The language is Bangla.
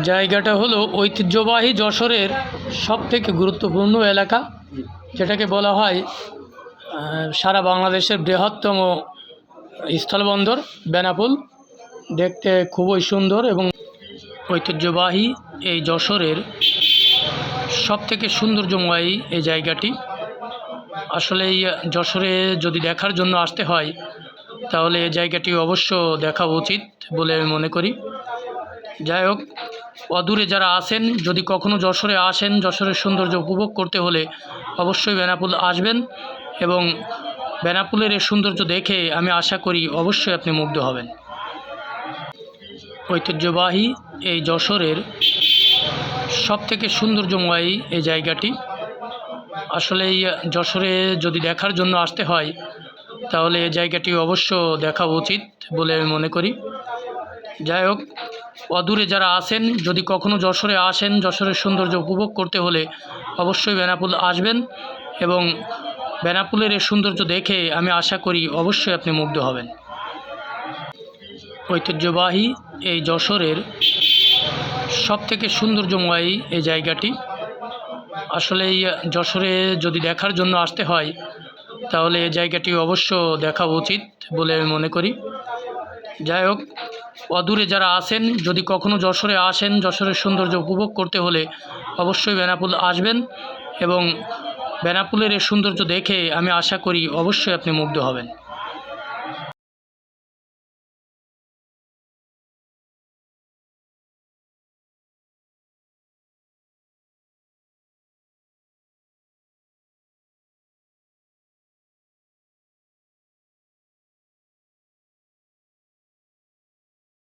জায়গাটা হলো ঐতিহ্যবাহী যশোরের সবথেকে গুরুত্বপূর্ণ এলাকা, যেটাকে বলা হয় সারা বাংলাদেশের বৃহত্তম স্থলবন্দর বেনাপোল। দেখতে খুবই সুন্দর এবং ঐতিহ্যবাহী এই যশোরের সবথেকে সৌন্দর্যময় এই জায়গাটি। আসলে এই যশোরে যদি দেখার জন্য আসতে হয় তাহলে এই জায়গাটি অবশ্য দেখা উচিত বলে আমি মনে করি। যাই হোক, অদূরে যারা আছেন, যদি কখনো যশোরে আসেন, যশোরের সৌন্দর্য উপভোগ করতে হলে অবশ্যই বেনাপোল আসবেন এবং বেনাপোলের এই সৌন্দর্য দেখে আমি আশা করি অবশ্যই আপনি মুগ্ধ হবেন। ঐতিহ্যবাহী এই যশোরের সবথেকে সৌন্দর্যময় এই জায়গাটি। আসলে এই যশোরে যদি দেখার জন্য আসতে হয় তাহলে এই জায়গাটি অবশ্য দেখা উচিত বলে আমি মনে করি। যাই হোক, অদূরে যারা আছেন, যদি কখনো যশোরে আসেন, যশোরের সৌন্দর্য উপভোগ করতে হলে অবশ্যই বেনাপোল আসবেন এবং বেনাপোলের এই সৌন্দর্য দেখে আমি আশা করি অবশ্যই আপনি মুগ্ধ হবেন। ঐতিহ্যবাহী এই যশোরের সবথেকে সৌন্দর্যময় এই জায়গাটি। আসলে এই যশোরে যদি দেখার জন্য আসতে হয় তাহলে এই জায়গাটি অবশ্য দেখা উচিত বলে আমি মনে করি। যাই হোক, অদূরে যারা আছেন, যদি কখনো যশোরে আসেন, যশোরের সৌন্দর্য উপভোগ করতে হলে অবশ্যই বেনাপোল আসবেন এবং বেনাপোলের এই সৌন্দর্য দেখে আমি আশা করি অবশ্যই আপনি মুগ্ধ হবেন।